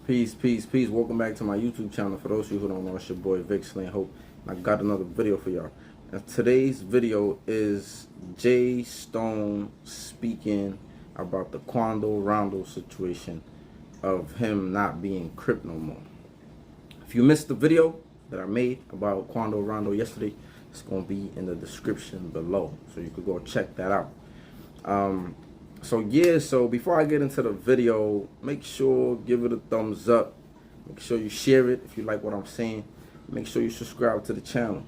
Peace, peace, peace. Welcome back to my YouTube channel. For those of you who don't know, it's your boy Vic Slaying Hope. I got another video for y'all. And today's video is JStone speaking about the Quando Rondo situation of him not being Crip no more. If you missed the video that I made about Quando Rondo yesterday, it's going to be in the description below, so you could go check that out. So before I get into the video, make sure give it a thumbs up. Make sure you share it if you like what I'm saying. Make sure you subscribe to the channel.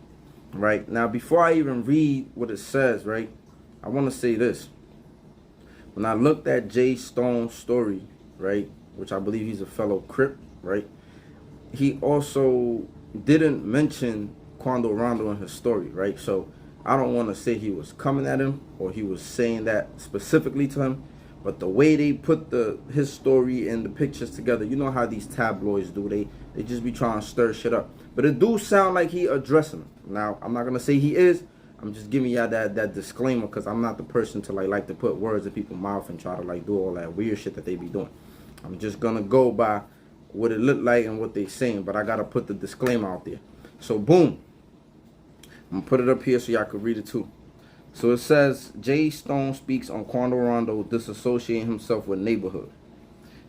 Right now, before I even read what it says, right, I want to say this. When I looked at JStone's story, right, which I believe he's a fellow Crip, right, he also didn't mention Quando Rondo in his story, right? So I don't want to say he was coming at him or he was saying that specifically to him, but the way they put his story and the pictures together, you know how these tabloids do. They just be trying to stir shit up. But it do sound like he addressing him. Now, I'm not going to say he is. I'm just giving y'all that disclaimer because I'm not the person to like to put words in people's mouth and try to do all that weird shit that they be doing. I'm just going to go by what it looked like and what they saying, but I got to put the disclaimer out there. So, boom. I'm going to put it up here so y'all can read it too. So it says, JStone speaks on Quando Rondo disassociating himself with neighborhood.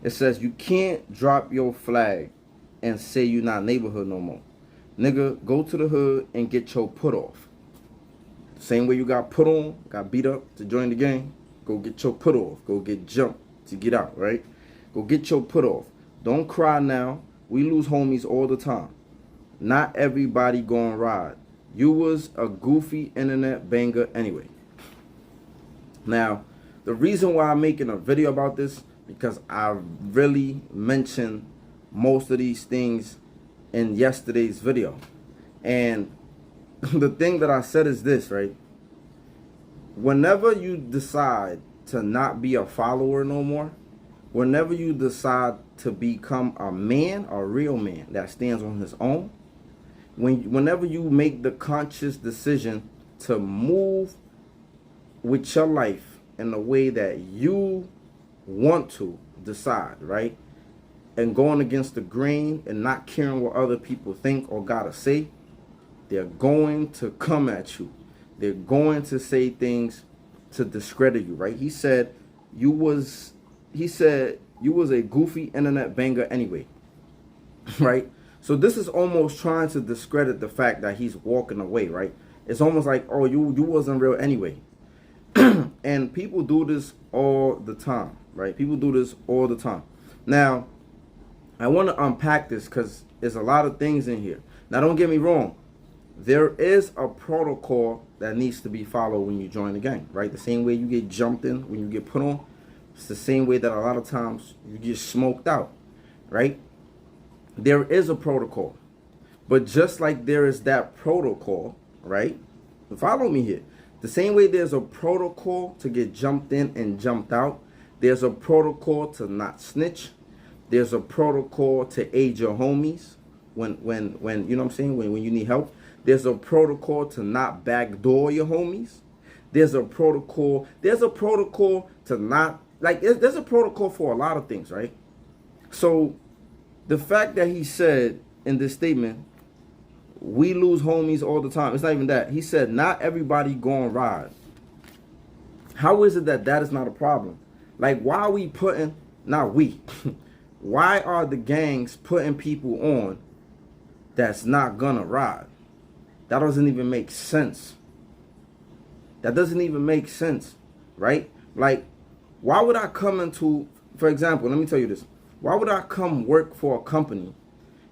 It says, you can't drop your flag and say you're not neighborhood no more. Nigga, go to the hood and get your put off. Same way you got put on, got beat up to join the gang, go get your put off. Go get jumped to get out, right? Go get your put off. Don't cry now. We lose homies all the time. Not everybody gonna ride. You was a goofy internet banger anyway. Now, the reason why I'm making a video about this, because I really mentioned most of these things in yesterday's video. And the thing that I said is this, right? Whenever you decide to not be a follower no more, whenever you decide to become a man, a real man that stands on his own, whenever you make the conscious decision to move with your life in the way that you want to decide, right? And going against the grain and not caring what other people think or gotta say, they're going to come at you. They're going to say things to discredit you, right? He said you was a goofy internet banger anyway, right? So this is almost trying to discredit the fact that he's walking away, right? It's almost like, oh, you wasn't real anyway. And people do this all the time, right? People do this all the time. Now, I want to unpack this because there's a lot of things in here. Now, don't get me wrong. There is a protocol that needs to be followed when you join the gang, right? The same way you get jumped in when you get put on. It's the same way that a lot of times you get smoked out, right? There is a protocol. But just like there is that protocol, right? Follow me here. The same way there's a protocol to get jumped in and jumped out, there's a protocol to not snitch. There's a protocol to aid your homies when you know what I'm saying, when you need help. There's a protocol to not backdoor your homies. There's a protocol to not, there's a protocol for a lot of things, right? So the fact that he said in this statement, we lose homies all the time. It's not even that. He said, not everybody gonna ride. How is it that is not a problem? Like, why are we putting, not we, why are the gangs putting people on that's not gonna ride? That doesn't even make sense. That doesn't even make sense, right? Like, why would I come into, for example, let me tell you this. Why would I come work for a company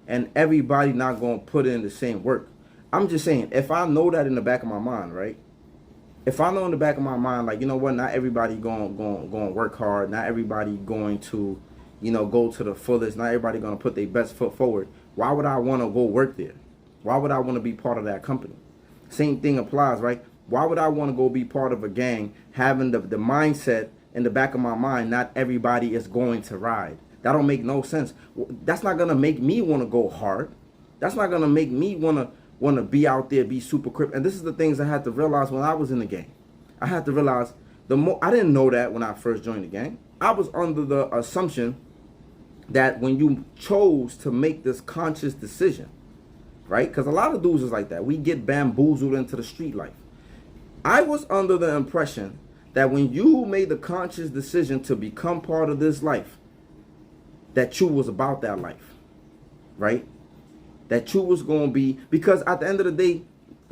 and everybody not going to put in the same work? I'm just saying, if I know that in the back of my mind, right? If I know in the back of my mind, like, you know what, not everybody going to work hard. Not everybody going to, you know, go to the fullest. Not everybody going to put their best foot forward. Why would I want to go work there? Why would I want to be part of that company? Same thing applies, right? Why would I want to go be part of a gang having the mindset in the back of my mind, not everybody is going to ride? That don't make no sense. That's not going to make me want to go hard. That's not going to make me want to be out there, be super Crip. And this is the things I had to realize when I was in the gang. I had to realize I didn't know that when I first joined the gang. I was under the assumption that when you chose to make this conscious decision, right? Because a lot of dudes is like that. We get bamboozled into the street life. I was under the impression that when you made the conscious decision to become part of this life, that you was about that life, right? That you was going to be, because at the end of the day,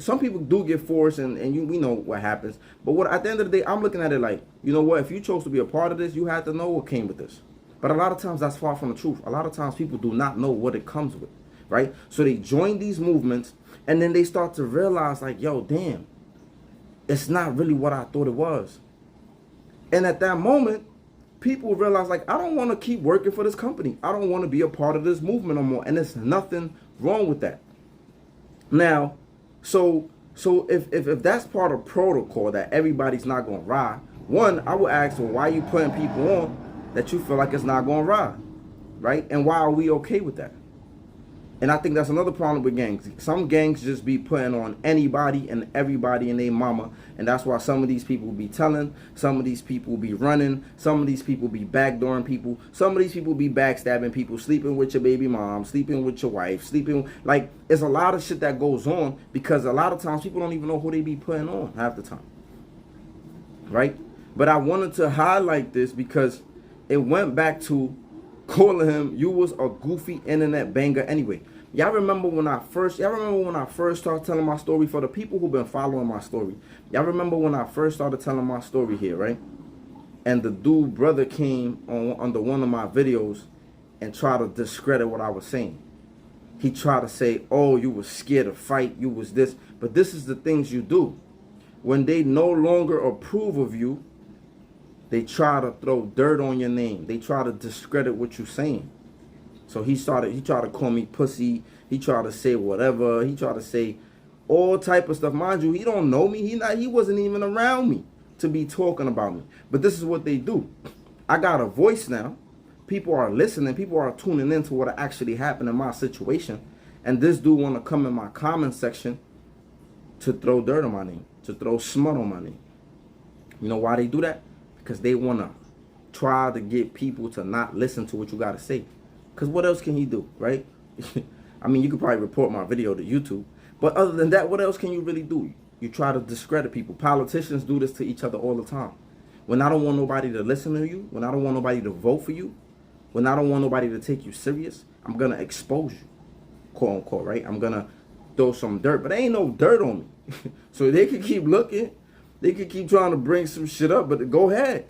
some people do get forced, and we know what happens. But at the end of the day, I'm looking at it like, you know what? If you chose to be a part of this, you had to know what came with this. But a lot of times that's far from the truth. A lot of times people do not know what it comes with, right? So they join these movements, and then they start to realize like, yo, damn, it's not really what I thought it was. And at that moment, people realize like, I don't want to keep working for this company. I don't want to be a part of this movement no more. And there's nothing wrong with that. Now, so if that's part of protocol that everybody's not going to ride, one, I would ask, well, why are you putting people on that you feel like it's not going to ride, right? And why are we okay with that? And I think that's another problem with gangs. Some gangs just be putting on anybody and everybody and their mama. And that's why some of these people be telling, some of these people be running, some of these people be backdooring people, some of these people be backstabbing people, sleeping with your baby mom, sleeping with your wife, sleeping, like, it's a lot of shit that goes on because a lot of times people don't even know who they be putting on half the time, right? But I wanted to highlight this because it went back to calling him, you was a goofy internet banger anyway. Y'all remember when I first started telling my story? For the people who've been following my story, y'all remember when I first started telling my story here, right? And the dude brother came on under one of my videos and tried to discredit what I was saying. He tried to say, oh, you was scared to fight, you was this. But this is the things you do. When they no longer approve of you, they try to throw dirt on your name. They try to discredit what you're saying. So he tried to call me pussy. He tried to say whatever. He tried to say all type of stuff. Mind you, he don't know me. He wasn't even around me to be talking about me. But this is what they do. I got a voice now. People are listening. People are tuning into what actually happened in my situation. And this dude want to come in my comment section to throw dirt on my name, to throw smut on my name. You know why they do that? Because they want to try to get people to not listen to what you got to say. Because what else can he do, right? I mean, you could probably report my video to YouTube. But other than that, what else can you really do? You try to discredit people. Politicians do this to each other all the time. When I don't want nobody to listen to you, when I don't want nobody to vote for you, when I don't want nobody to take you serious, I'm going to expose you, quote unquote, right? I'm going to throw some dirt. But there ain't no dirt on me. So they can keep looking. They could keep trying to bring some shit up, but go ahead.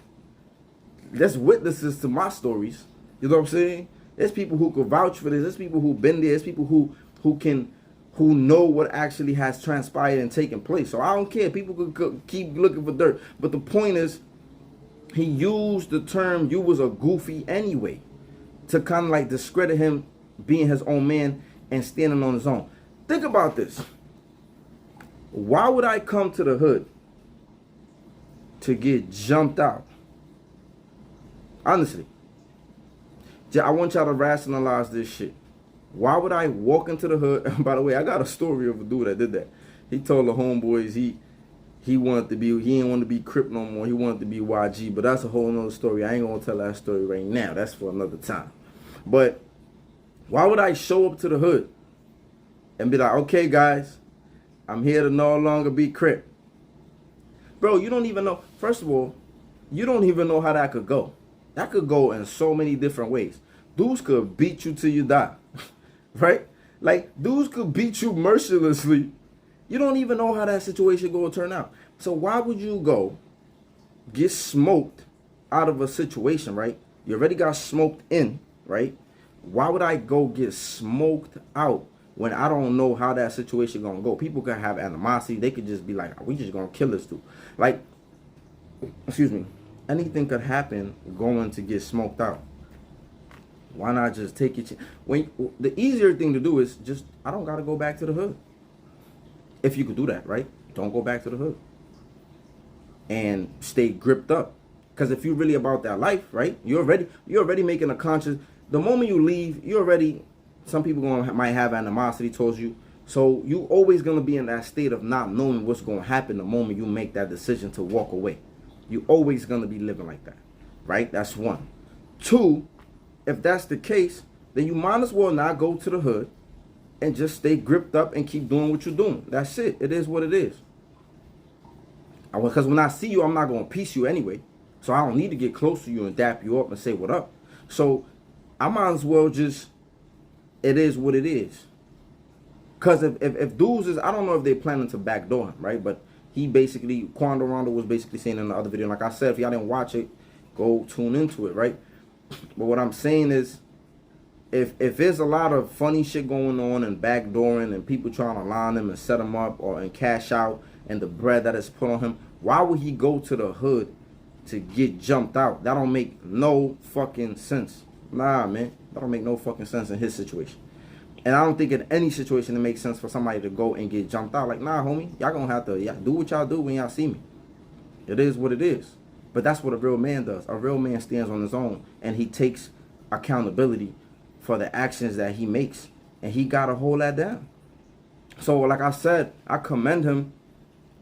There's witnesses to my stories. You know what I'm saying? There's people who could vouch for this. There's people who've been there. There's people who know what actually has transpired and taken place. So I don't care. People could keep looking for dirt. But the point is, he used the term "you was a goofy" anyway to kind of like discredit him being his own man and standing on his own. Think about this. Why would I come to the hood to get jumped out? Honestly, I want y'all to rationalize this shit. Why would I walk into the hood? By the way, I got a story of a dude that did that. He told the homeboys he wanted to be, he didn't want to be Crip no more. He wanted to be YG, but that's a whole nother story. I ain't gonna tell that story right now. That's for another time. But why would I show up to the hood and be like, okay, guys, I'm here to no longer be Crip? Bro, you don't even know. First of all, you don't even know how that could go. That could go in so many different ways. Dudes could beat you till you die, right? Like, dudes could beat you mercilessly. You don't even know how that situation going to turn out. So why would you go get smoked out of a situation, right? You already got smoked in, right? Why would I go get smoked out when I don't know how that situation going to go? People could have animosity. They could just be like, we just going to kill this dude. Like, excuse me. Anything could happen going to get smoked out. Why not just take it? When the easier thing to do is just, I don't got to go back to the hood. If you could do that, right? Don't go back to the hood. And stay gripped up. Because if you're really about that life, right? You're already making a conscious. The moment you leave, you're already, some people might have animosity towards you. So you always going to be in that state of not knowing what's going to happen the moment you make that decision to walk away. You're always going to be living like that, right? That's one. Two, if that's the case, then you might as well not go to the hood and just stay gripped up and keep doing what you're doing. That's it. It is what it is. Because when I see you, I'm not going to piece you anyway. So I don't need to get close to you and dap you up and say what up. So I might as well just, it is what it is. Because if dudes is, I don't know if they're planning to backdoor him, right? But he basically, Quando Rondo was basically saying in the other video, like I said, if y'all didn't watch it, go tune into it, right? But what I'm saying is, if there's a lot of funny shit going on and backdooring and people trying to line him and set him up and cash out and the bread that is put on him, why would he go to the hood to get jumped out? That don't make no fucking sense. Nah, man. That don't make no fucking sense in his situation. And I don't think in any situation it makes sense for somebody to go and get jumped out. Like, nah, homie, y'all gonna have to do what y'all do when y'all see me. It is what it is. But that's what a real man does. A real man stands on his own and he takes accountability for the actions that he makes. And he gotta hold that down. So like I said, I commend him.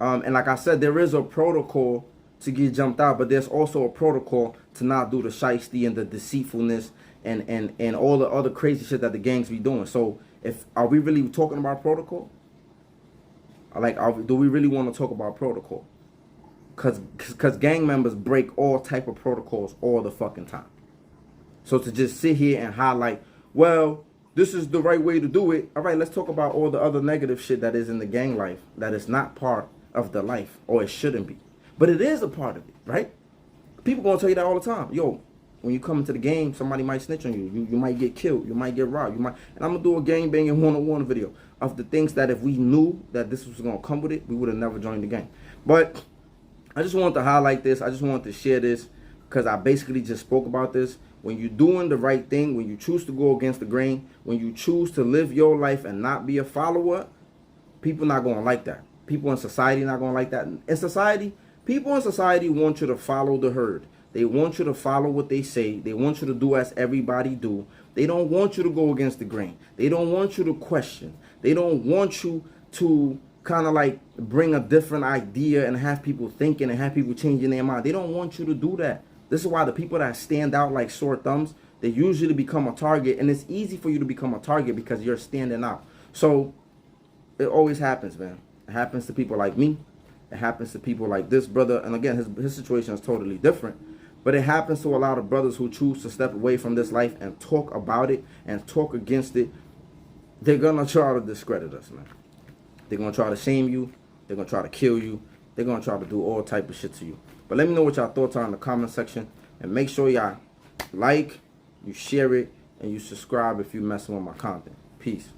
And like I said, there is a protocol to get jumped out, but there's also a protocol to not do the shiesty and the deceitfulness and all the other crazy shit that the gangs be doing. So are we really talking about protocol? Like, do we really want to talk about protocol? Cause gang members break all type of protocols all the fucking time. So to just sit here and highlight, well, this is the right way to do it. All right, let's talk about all the other negative shit that is in the gang life that is not part of the life, or it shouldn't be. But it is a part of it, right? People gonna tell you that all the time. Yo, when you come into the game, somebody might snitch on you. You might get killed. You might get robbed. And I'm gonna do a gang banging one-on-one video of the things that if we knew that this was gonna come with it, we would have never joined the gang. But I just wanted to highlight this. I just wanted to share this because I basically just spoke about this. When you're doing the right thing, when you choose to go against the grain, when you choose to live your life and not be a follower, people not going to like that. People in society not going to like that. In society, people in society want you to follow the herd. They want you to follow what they say. They want you to do as everybody do. They don't want you to go against the grain. They don't want you to question. They don't want you to kind of like bring a different idea and have people thinking and have people changing their mind. They don't want you to do that. This is why the people that stand out like sore thumbs, they usually become a target. And it's easy for you to become a target because you're standing out. So it always happens, man. It happens to people like me. It happens to people like this brother. And again, his situation is totally different. But it happens to a lot of brothers who choose to step away from this life and talk about it and talk against it. They're going to try to discredit us, man. They're going to try to shame you. They're going to try to kill you. They're going to try to do all type of shit to you. But let me know what y'all thoughts are in the comment section. And make sure y'all like, you share it, and you subscribe if you messing with my content. Peace.